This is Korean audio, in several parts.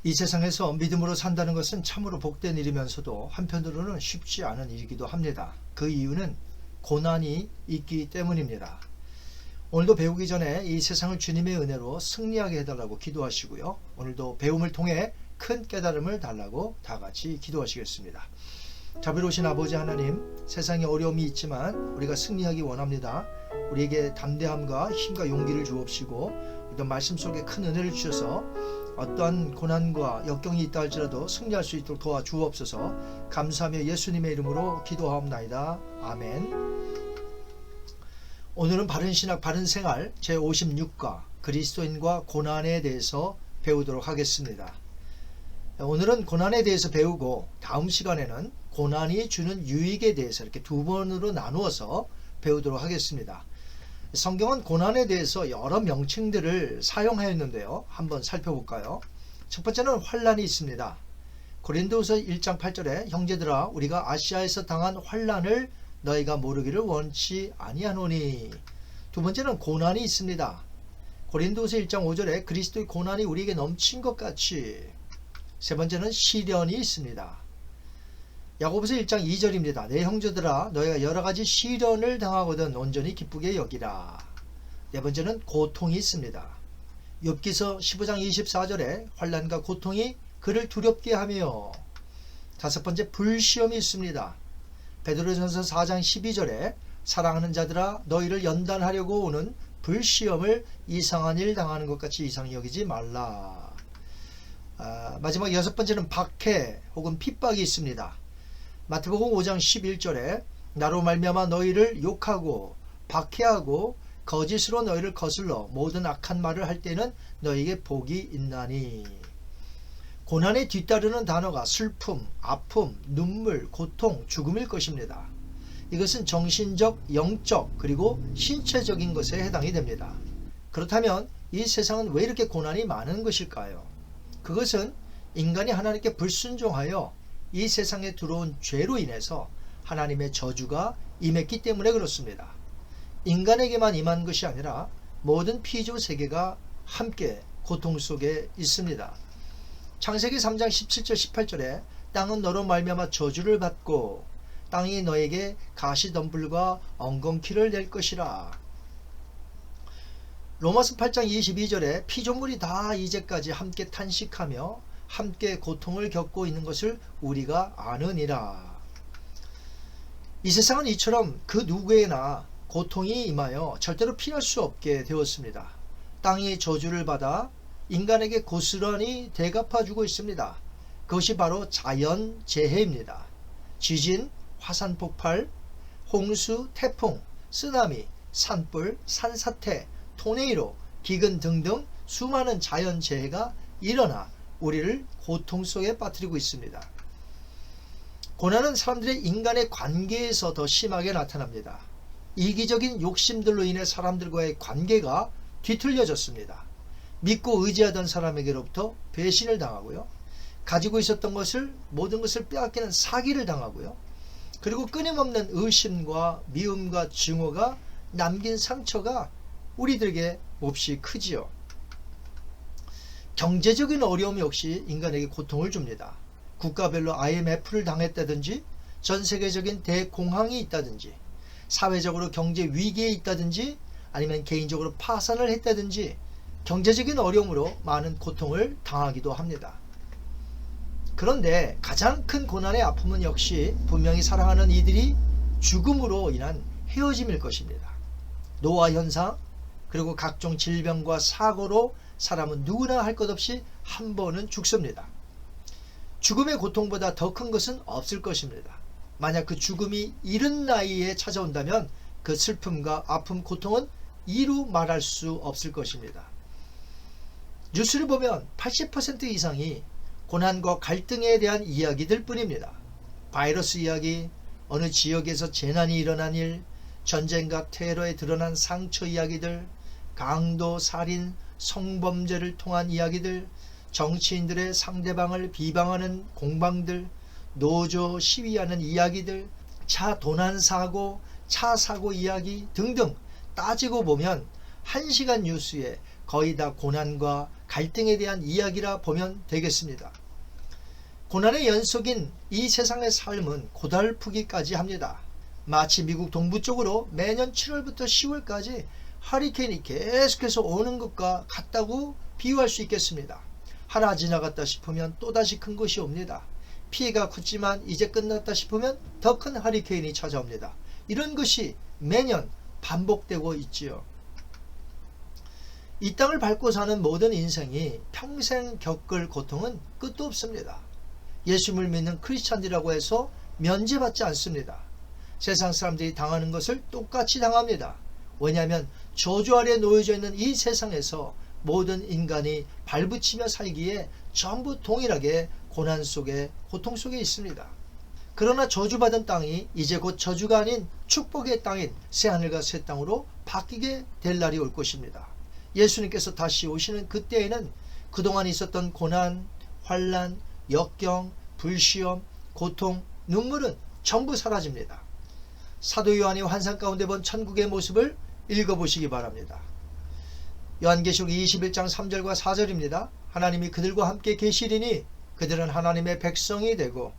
이 세상에서 믿음으로 산다는 것은 참으로 복된 일이면서도 한편으로는 쉽지 않은 일이기도 합니다. 그 이유는 고난이 있기 때문입니다. 오늘도 배우기 전에 이 세상을 주님의 은혜로 승리하게 해달라고 기도하시고요. 오늘도 배움을 통해 큰 깨달음을 달라고 다 같이 기도하시겠습니다. 자비로우신 아버지 하나님, 세상에 어려움이 있지만 우리가 승리하기 원합니다. 우리에게 담대함과 힘과 용기를 주옵시고 이런 말씀 속에 큰 은혜를 주셔서 어떠한 고난과 역경이 있다 할지라도 승리할 수 있도록 도와주옵소서. 감사하며 예수님의 이름으로 기도하옵나이다. 아멘. 오늘은 바른 신학 바른 생활 제56과 그리스도인과 고난에 대해서 배우도록 하겠습니다. 오늘은 고난에 대해서 배우고 다음 시간에는 고난이 주는 유익에 대해서 이렇게 두 번으로 나누어서 배우도록 하겠습니다. 성경은 고난에 대해서 여러 명칭들을 사용하였는데요. 한번 살펴볼까요? 첫 번째는 환난이 있습니다. 고린도후서 1장 8절에 형제들아 우리가 아시아에서 당한 환난을 너희가 모르기를 원치 아니하노니. 두 번째는 고난이 있습니다. 고린도후서 1장 5절에 그리스도의 고난이 우리에게 넘친 것 같이. 세 번째는 시련이 있습니다. 야고보서 1장 2절입니다. 내 형제들아 너희가 여러가지 시련을 당하거든 온전히 기쁘게 여기라. 네 번째는 고통이 있습니다. 욥기서 15장 24절에 환난과 고통이 그를 두렵게 하며. 다섯 번째 불시험이 있습니다. 베드로전서 4장 12절에 사랑하는 자들아 너희를 연단하려고 오는 불시험을 이상한 일 당하는 것 같이 이상히 여기지 말라. 마지막 여섯 번째는 박해 혹은 핍박이 있습니다. 마태복음 5장 11절에 나로 말미암아 너희를 욕하고 박해하고 거짓으로 너희를 거슬러 모든 악한 말을 할 때는 너희에게 복이 있나니. 고난에 뒤따르는 단어가 슬픔, 아픔, 눈물, 고통, 죽음일 것입니다. 이것은 정신적, 영적 그리고 신체적인 것에 해당이 됩니다. 그렇다면 이 세상은 왜 이렇게 고난이 많은 것일까요? 그것은 인간이 하나님께 불순종하여 이 세상에 들어온 죄로 인해서 하나님의 저주가 임했기 때문에 그렇습니다. 인간에게만 임한 것이 아니라 모든 피조 세계가 함께 고통 속에 있습니다. 창세기 3장 17절 18절에 땅은 너로 말미암아 저주를 받고 땅이 너에게 가시덤불과 엉겅퀴를 낼 것이라. 로마서 8장 22절에 피조물이 다 이제까지 함께 탄식하며 함께 고통을 겪고 있는 것을 우리가 아느니라. 이 세상은 이처럼 그 누구에나 고통이 임하여 절대로 피할 수 없게 되었습니다. 땅이 저주를 받아 인간에게 고스란히 대갚아주고 있습니다. 그것이 바로 자연재해입니다. 지진, 화산폭발, 홍수, 태풍, 쓰나미, 산불, 산사태, 토네이로, 기근 등등 수많은 자연재해가 일어나 우리를 고통 속에 빠뜨리고 있습니다. 고난은 사람들의 인간의 관계에서 더 심하게 나타납니다. 이기적인 욕심들로 인해 사람들과의 관계가 뒤틀려졌습니다. 믿고 의지하던 사람에게로부터 배신을 당하고요. 가지고 있었던 것을 모든 것을 빼앗기는 사기를 당하고요. 그리고 끊임없는 의심과 미움과 증오가 남긴 상처가 우리들에게 몹시 크지요. 경제적인 어려움 역시 인간에게 고통을 줍니다. 국가별로 IMF를 당했다든지 전 세계적인 대공황이 있다든지 사회적으로 경제 위기에 있다든지 아니면 개인적으로 파산을 했다든지 경제적인 어려움으로 많은 고통을 당하기도 합니다. 그런데 가장 큰 고난의 아픔은 역시 분명히 사랑하는 이들이 죽음으로 인한 헤어짐일 것입니다. 노화 현상 그리고 각종 질병과 사고로 사람은 누구나 할 것 없이 한 번은 죽습니다. 죽음의 고통보다 더 큰 것은 없을 것입니다. 만약 그 죽음이 이른 나이에 찾아온다면 그 슬픔과 아픔, 고통은 이루 말할 수 없을 것입니다. 뉴스를 보면 80% 이상이 고난과 갈등에 대한 이야기들 뿐입니다. 바이러스 이야기, 어느 지역에서 재난이 일어난 일, 전쟁과 테러에 드러난 상처 이야기들, 강도, 살인, 성범죄를 통한 이야기들, 정치인들의 상대방을 비방하는 공방들, 노조 시위하는 이야기들, 차 도난 사고, 차 사고 이야기 등등 따지고 보면 1시간 뉴스에 거의 다 고난과 갈등에 대한 이야기라 보면 되겠습니다. 고난의 연속인 이 세상의 삶은 고달프기까지 합니다. 마치 미국 동부 쪽으로 매년 7월부터 10월까지 허리케인이 계속해서 오는 것과 같다고 비유할 수 있겠습니다. 하나 지나갔다 싶으면 또다시 큰 것이 옵니다. 피해가 컸지만 이제 끝났다 싶으면 더 큰 허리케인이 찾아옵니다. 이런 것이 매년 반복되고 있지요. 이 땅을 밟고 사는 모든 인생이 평생 겪을 고통은 끝도 없습니다. 예수님을 믿는 크리스찬이라고 해서 면제받지 않습니다. 세상 사람들이 당하는 것을 똑같이 당합니다. 왜냐하면 저주 아래 놓여져 있는 이 세상에서 모든 인간이 발붙이며 살기에 전부 동일하게 고난 속에 고통 속에 있습니다. 그러나 저주받은 땅이 이제 곧 저주가 아닌 축복의 땅인 새하늘과 새 땅으로 바뀌게 될 날이 올 것입니다. 예수님께서 다시 오시는 그때에는 그동안 있었던 고난, 환난, 역경, 불시험, 고통, 눈물은 전부 사라집니다. 사도 요한이 환상 가운데 본 천국의 모습을 읽어보시기 바랍니다. 요한계시록 21장 3절과 4절입니다. 하나님이 그들과 함께 계시리니 그들은 하나님의 백성이 되고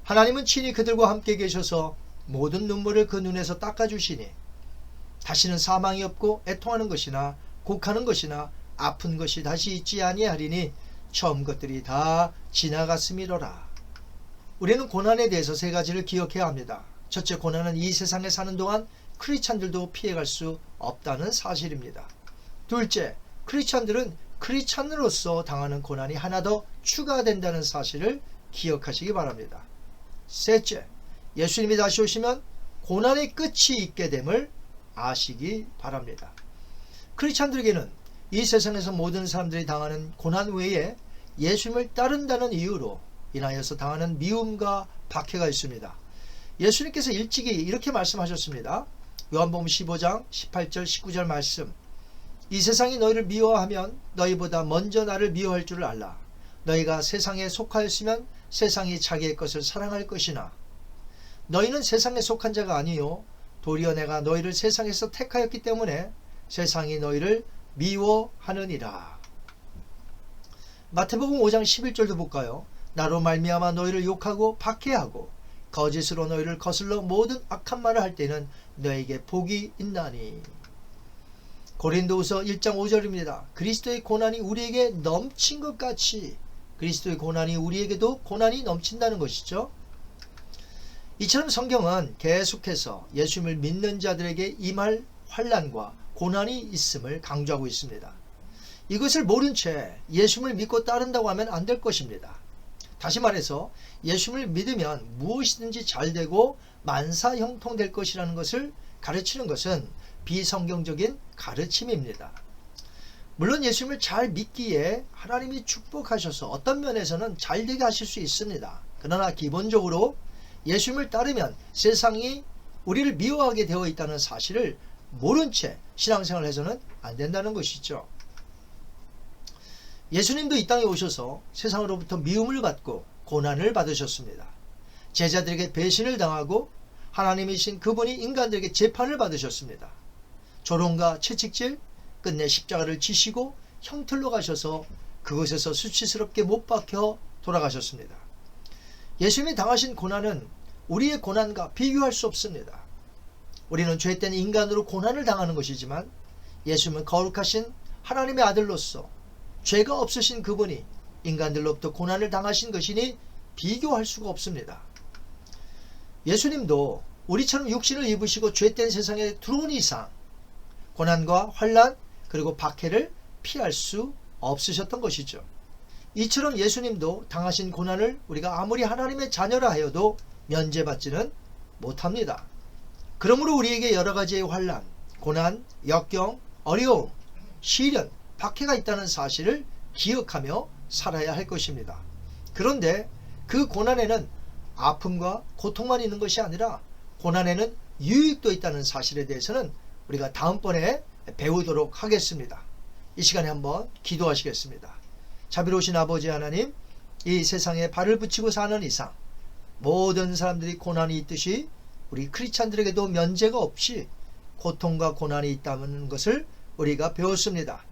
하나님은 친히 그들과 함께 계셔서 모든 눈물을 그 눈에서 닦아주시니 다시는 사망이 없고 애통하는 것이나 곡하는 것이나 아픈 것이 다시 있지 아니하리니 처음 것들이 다 지나갔음이로라. 우리는 고난에 대해서 세 가지를 기억해야 합니다. 첫째, 고난은 이 세상에 사는 동안 크리스찬들도 피해갈 수 없다는 사실입니다. 둘째, 크리스찬들은 크리스찬으로서 당하는 고난이 하나 더 추가된다는 사실을 기억하시기 바랍니다. 셋째, 예수님이 다시 오시면 고난의 끝이 있게 됨을 아시기 바랍니다. 크리스찬들에게는 이 세상에서 모든 사람들이 당하는 고난 외에 예수님을 따른다는 이유로 인하여서 당하는 미움과 박해가 있습니다. 예수님께서 일찍이 이렇게 말씀하셨습니다. 요한복음 15장 18절 19절 말씀. 이 세상이 너희를 미워하면 너희보다 먼저 나를 미워할 줄을 알라. 너희가 세상에 속하였으면 세상이 자기의 것을 사랑할 것이나 너희는 세상에 속한 자가 아니요 도리어 내가 너희를 세상에서 택하였기 때문에 세상이 너희를 미워하느니라. 마태복음 5장 11절도 볼까요? 나로 말미암아 너희를 욕하고 박해하고 거짓으로 너희를 거슬러 모든 악한 말을 할 때는 너에게 복이 있나니. 고린도후서 1장 5절입니다. 그리스도의 고난이 우리에게 넘친 것 같이 그리스도의 고난이 우리에게도 고난이 넘친다는 것이죠. 이처럼 성경은 계속해서 예수님을 믿는 자들에게 임할 환난과 고난이 있음을 강조하고 있습니다. 이것을 모른 채 예수님을 믿고 따른다고 하면 안 될 것입니다. 다시 말해서 예수님을 믿으면 무엇이든지 잘되고 만사형통될 것이라는 것을 가르치는 것은 비성경적인 가르침입니다. 물론 예수님을 잘 믿기에 하나님이 축복하셔서 어떤 면에서는 잘되게 하실 수 있습니다. 그러나 기본적으로 예수님을 따르면 세상이 우리를 미워하게 되어 있다는 사실을 모른 채 신앙생활을 해서는 안 된다는 것이죠. 예수님도 이 땅에 오셔서 세상으로부터 미움을 받고 고난을 받으셨습니다. 제자들에게 배신을 당하고 하나님이신 그분이 인간들에게 재판을 받으셨습니다. 조롱과 채찍질, 끝내 십자가를 지시고 형틀로 가셔서 그곳에서 수치스럽게 못 박혀 돌아가셨습니다. 예수님이 당하신 고난은 우리의 고난과 비교할 수 없습니다. 우리는 죄된 인간으로 고난을 당하는 것이지만 예수님은 거룩하신 하나님의 아들로서 죄가 없으신 그분이 인간들로부터 고난을 당하신 것이니 비교할 수가 없습니다. 예수님도 우리처럼 육신을 입으시고 죄된 세상에 들어온 이상 고난과 환난 그리고 박해를 피할 수 없으셨던 것이죠. 이처럼 예수님도 당하신 고난을 우리가 아무리 하나님의 자녀라 하여도 면제받지는 못합니다. 그러므로 우리에게 여러 가지의 환난, 고난, 역경, 어려움, 시련, 박해가 있다는 사실을 기억하며 살아야 할 것입니다. 그런데 그 고난에는 아픔과 고통만 있는 것이 아니라 고난에는 유익도 있다는 사실에 대해서는 우리가 다음번에 배우도록 하겠습니다. 이 시간에 한번 기도하시겠습니다. 자비로우신 아버지 하나님, 이 세상에 발을 붙이고 사는 이상 모든 사람들이 고난이 있듯이 우리 크리스찬들에게도 면제가 없이 고통과 고난이 있다는 것을 우리가 배웠습니다.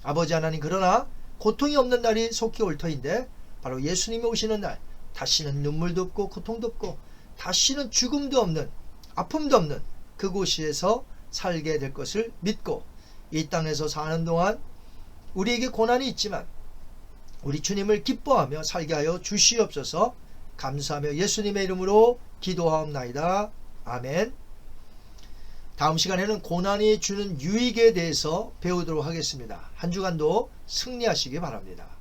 아버지 하나님, 그러나 고통이 없는 날이 속히 올 터인데 바로 예수님이 오시는 날, 다시는 눈물도 없고 고통도 없고 다시는 죽음도 없는, 아픔도 없는 그곳에서 살게 될 것을 믿고 이 땅에서 사는 동안 우리에게 고난이 있지만 우리 주님을 기뻐하며 살게 하여 주시옵소서. 감사하며 예수님의 이름으로 기도하옵나이다. 아멘. 다음 시간에는 고난이 주는 유익에 대해서 배우도록 하겠습니다. 한 주간도 승리하시기 바랍니다.